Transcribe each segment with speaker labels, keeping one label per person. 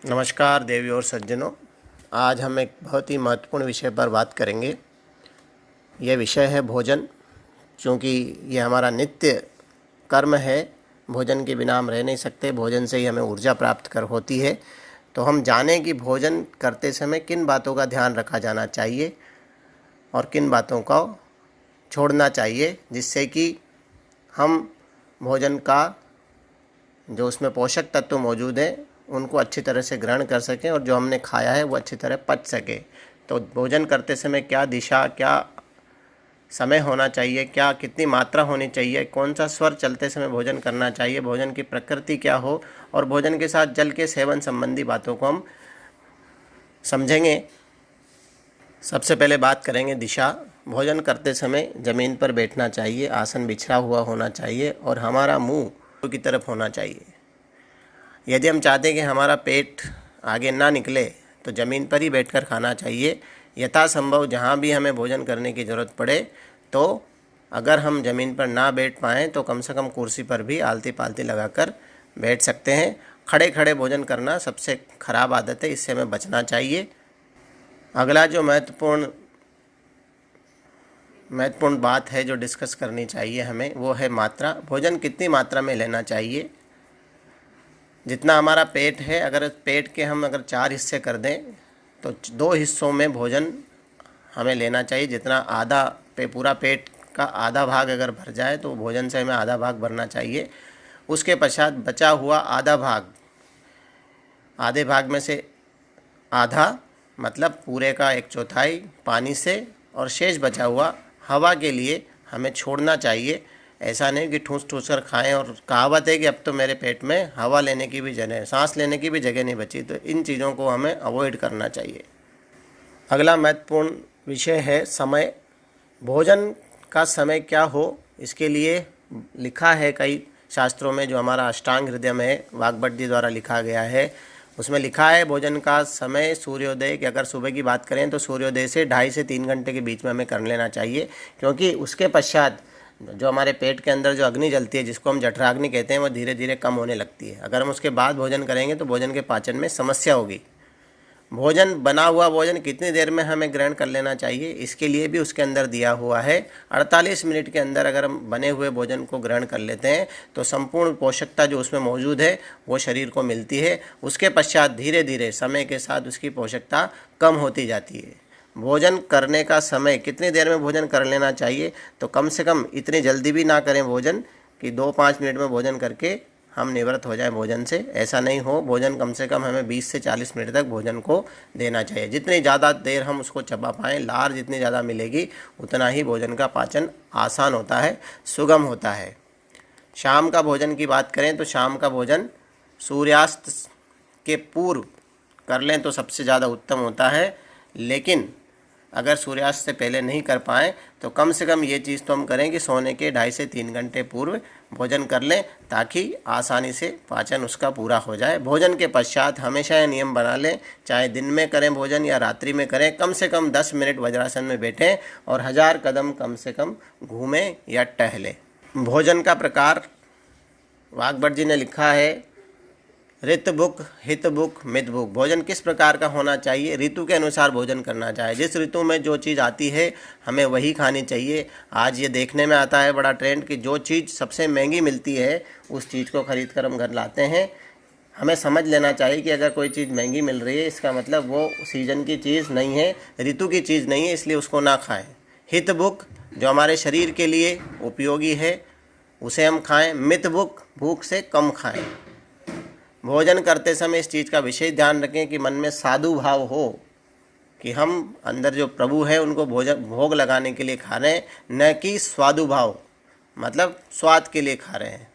Speaker 1: नमस्कार देवी और सज्जनों। आज हम एक बहुत ही महत्वपूर्ण विषय पर बात करेंगे। यह विषय है भोजन। क्योंकि ये हमारा नित्य कर्म है, भोजन के बिना हम रह नहीं सकते। भोजन से ही हमें ऊर्जा प्राप्त कर होती है। तो हम जानें कि भोजन करते समय किन बातों का ध्यान रखा जाना चाहिए और किन बातों को छोड़ना चाहिए, जिससे कि हम भोजन का जो उसमें पोषक तत्व मौजूद हैं उनको अच्छी तरह से ग्रहण कर सकें और जो हमने खाया है वो अच्छी तरह पच सके। तो भोजन करते समय क्या दिशा, क्या समय होना चाहिए, क्या कितनी मात्रा होनी चाहिए, कौन सा स्वर चलते समय भोजन करना चाहिए, भोजन की प्रकृति क्या हो, और भोजन के साथ जल के सेवन संबंधी बातों को हम समझेंगे। सबसे पहले बात करेंगे दिशा। भोजन करते समय ज़मीन पर बैठना चाहिए, आसन बिछा हुआ होना चाहिए और हमारा मुंह की तरफ होना चाहिए। यदि हम चाहते हैं कि हमारा पेट आगे ना निकले तो ज़मीन पर ही बैठकर खाना चाहिए। यथासंभव जहाँ भी हमें भोजन करने की ज़रूरत पड़े तो अगर हम ज़मीन पर ना बैठ पाएँ तो कम से कम कुर्सी पर भी आलती पालती लगाकर बैठ सकते हैं। खड़े खड़े भोजन करना सबसे ख़राब आदत है, इससे हमें बचना चाहिए। अगला जो महत्वपूर्ण बात है जो डिस्कस करनी चाहिए हमें, वो है मात्रा। भोजन कितनी मात्रा में लेना चाहिए। जितना हमारा पेट है, अगर पेट के हम अगर 4 हिस्से कर दें तो 2 हिस्सों में भोजन हमें लेना चाहिए। जितना आधा पूरा पेट का आधा भाग अगर भर जाए तो भोजन से हमें आधा भाग भरना चाहिए। उसके पश्चात बचा हुआ आधा भाग, आधे भाग में से आधा मतलब पूरे का 1/4 पानी से और शेष बचा हुआ हवा के लिए हमें छोड़ना चाहिए। ऐसा नहीं कि ठूस ठूस कर खाएं। और कहावत है कि अब तो मेरे पेट में हवा लेने की भी जगह, सांस लेने की भी जगह नहीं बची। तो इन चीज़ों को हमें अवॉइड करना चाहिए। अगला महत्वपूर्ण विषय है समय। भोजन का समय क्या हो, इसके लिए लिखा है कई शास्त्रों में। जो हमारा अष्टांग हृदय में वाग्भट जी द्वारा लिखा गया है, उसमें लिखा है भोजन का समय सूर्योदय की, अगर सुबह की बात करें तो सूर्योदय से 2.5 से 3 घंटे के बीच में हमें कर लेना चाहिए। क्योंकि उसके पश्चात जो हमारे पेट के अंदर जो अग्नि जलती है, जिसको हम जठराग्नि कहते हैं, वो धीरे धीरे कम होने लगती है। अगर हम उसके बाद भोजन करेंगे तो भोजन के पाचन में समस्या होगी। भोजन, बना हुआ भोजन कितनी देर में हमें ग्रहण कर लेना चाहिए, इसके लिए भी उसके अंदर दिया हुआ है। 48 मिनट के अंदर अगर हम बने हुए भोजन को ग्रहण कर लेते हैं तो संपूर्ण पोषकता जो उसमें मौजूद है वो शरीर को मिलती है। उसके पश्चात धीरे धीरे समय के साथ उसकी पोषकता कम होती जाती है। भोजन करने का समय, कितनी देर में भोजन कर लेना चाहिए, तो कम से कम इतनी जल्दी भी ना करें भोजन कि 2-5 मिनट में भोजन करके हम निवृत्त हो जाए भोजन से। ऐसा नहीं हो। भोजन कम से कम हमें 20 से 40 मिनट तक भोजन को देना चाहिए। जितनी ज़्यादा देर हम उसको चबा पाएँ, लार जितनी ज़्यादा मिलेगी, उतना ही भोजन का पाचन आसान होता है, सुगम होता है। शाम का भोजन की बात करें तो शाम का भोजन सूर्यास्त के पूर्व कर लें तो सबसे ज़्यादा उत्तम होता है। लेकिन अगर सूर्यास्त से पहले नहीं कर पाएँ तो कम से कम ये चीज़ तो हम करें कि सोने के 2.5 से 3 घंटे पूर्व भोजन कर लें, ताकि आसानी से पाचन उसका पूरा हो जाए। भोजन के पश्चात हमेशा ये नियम बना लें, चाहे दिन में करें भोजन या रात्रि में करें, कम से कम 10 मिनट वज्रासन में बैठें और 1000 कदम कम से कम घूमें या टहलें। भोजन का प्रकार वाग्भट जी ने लिखा है, ऋत भुक, हित भुक, मित भुक। भोजन किस प्रकार का होना चाहिए, ऋतु के अनुसार भोजन करना चाहिए। जिस ऋतु में जो चीज़ आती है हमें वही खानी चाहिए। आज ये देखने में आता है बड़ा ट्रेंड कि जो चीज़ सबसे महंगी मिलती है उस चीज़ को खरीद कर हम घर लाते हैं। हमें समझ लेना चाहिए कि अगर कोई चीज़ महंगी मिल रही है, इसका मतलब वो सीजन की चीज़ नहीं है, ऋतु की चीज़ नहीं है, इसलिए उसको ना खाएं। हित भुक, जो हमारे शरीर के लिए उपयोगी है उसे हम खाएं। मित भुक, भूख से कम खाएं। भोजन करते समय इस चीज़ का विशेष ध्यान रखें कि मन में साधु भाव हो, कि हम अंदर जो प्रभु है उनको भोग लगाने के लिए खा रहे हैं, न कि स्वादु भाव, मतलब स्वाद के लिए खा रहे हैं।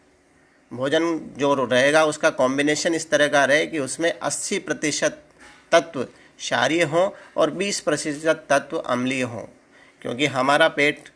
Speaker 1: भोजन जो रहेगा उसका कॉम्बिनेशन इस तरह का रहे कि उसमें 80% तत्व क्षारीय हों और 20% तत्व अम्लीय हों। क्योंकि हमारा पेट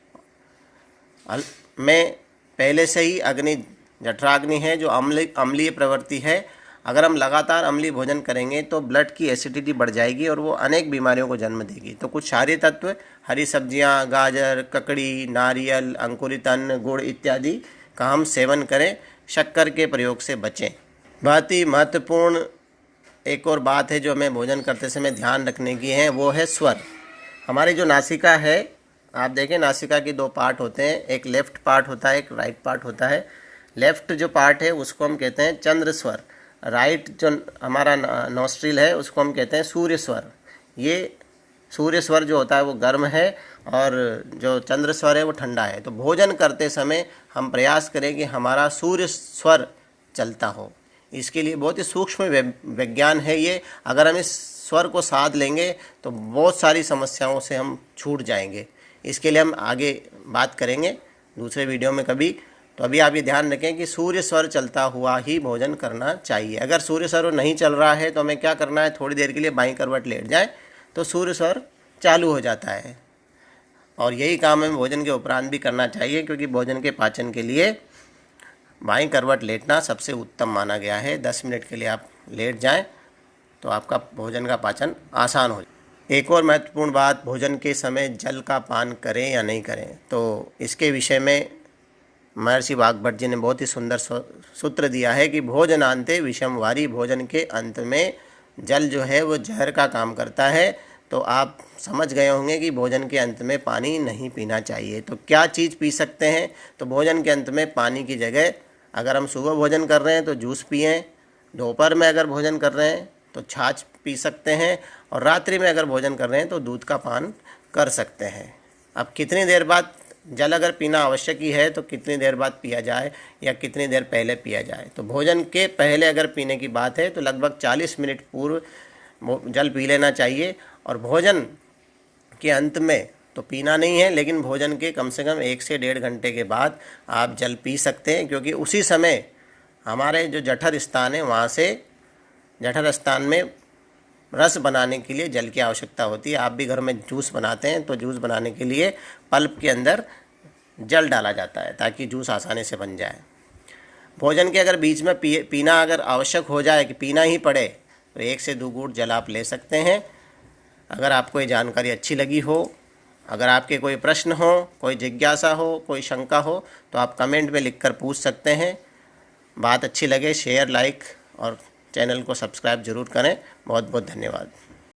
Speaker 1: में पहले से ही अग्नि, जठराग्नि है जो अम्लीय प्रवृत्ति है। अगर हम लगातार अम्लीय भोजन करेंगे तो ब्लड की एसिडिटी बढ़ जाएगी और वो अनेक बीमारियों को जन्म देगी। तो कुछ क्षारीय तत्व, हरी सब्जियां, गाजर, ककड़ी, नारियल, अंकुरित अन्न, गुड़ इत्यादि का हम सेवन करें। शक्कर के प्रयोग से बचें। बहुत ही महत्वपूर्ण एक और बात है जो हमें भोजन करते समय ध्यान रखने की है, वो है स्वर। हमारी जो नासिका है, आप देखें नासिका की दो पार्ट होते हैं, एक लेफ़्ट पार्ट होता है, एक राइट पार्ट होता है। लेफ़्ट जो पार्ट है उसको हम कहते हैं चंद्र स्वर, राइट जो हमारा नॉस्ट्रिल है उसको हम कहते हैं सूर्य स्वर। ये सूर्य स्वर जो होता है वो गर्म है और जो चंद्र स्वर है वो ठंडा है। तो भोजन करते समय हम प्रयास करें कि हमारा सूर्य स्वर चलता हो। इसके लिए बहुत ही सूक्ष्म विज्ञान है ये। अगर हम इस स्वर को साध लेंगे तो बहुत सारी समस्याओं से हम छूट जाएंगे। इसके लिए हम आगे बात करेंगे दूसरे वीडियो में कभी। तो अभी आप ये ध्यान रखें कि सूर्य स्वर चलता हुआ ही भोजन करना चाहिए। अगर सूर्य स्वर नहीं चल रहा है तो हमें क्या करना है, थोड़ी देर के लिए बाईं करवट लेट जाए तो सूर्य स्वर चालू हो जाता है। और यही काम हमें भोजन के उपरांत भी करना चाहिए, क्योंकि भोजन के पाचन के लिए बाईं करवट लेटना सबसे उत्तम माना गया है। 10 मिनट के लिए आप लेट जाएं तो आपका भोजन का पाचन आसान हो जाए। एक और महत्वपूर्ण बात, भोजन के समय जल का पान करें या नहीं करें, तो इसके विषय में महर्षि वाग्भट जी ने बहुत ही सुंदर सूत्र दिया है कि भोजनांते विषम वारी, भोजन के अंत में जल जो है वो जहर का काम करता है। तो आप समझ गए होंगे कि भोजन के अंत में पानी नहीं पीना चाहिए। तो क्या चीज़ पी सकते हैं, तो भोजन के अंत में पानी की जगह अगर हम सुबह भोजन कर रहे हैं तो जूस पिएं, दोपहर में अगर भोजन कर रहे हैं तो छाछ पी सकते हैं, और रात्रि में अगर भोजन कर रहे हैं तो दूध का पान कर सकते हैं। अब कितनी देर बाद जल अगर पीना आवश्यक ही है तो कितनी देर बाद पिया जाए या कितनी देर पहले पिया जाए, तो भोजन के पहले अगर पीने की बात है तो लगभग 40 मिनट पूर्व जल पी लेना चाहिए। और भोजन के अंत में तो पीना नहीं है, लेकिन भोजन के कम से कम 1 से 1.5 घंटे के बाद आप जल पी सकते हैं, क्योंकि उसी समय हमारे जो जठर स्थान है वहाँ से जठर स्थान में रस बनाने के लिए जल की आवश्यकता होती है। आप भी घर में जूस बनाते हैं तो जूस बनाने के लिए पल्प के अंदर जल डाला जाता है ताकि जूस आसानी से बन जाए। भोजन के अगर बीच में पीना अगर आवश्यक हो जाए कि पीना ही पड़े तो 1 से 2 घूंट जल आप ले सकते हैं। अगर आपको ये जानकारी अच्छी लगी हो, अगर आपके कोई प्रश्न हो, कोई जिज्ञासा हो, कोई शंका हो, तो आप कमेंट में लिखकर पूछ सकते हैं। बात अच्छी लगे शेयर, लाइक और चैनल को सब्सक्राइब जरूर करें। बहुत बहुत धन्यवाद।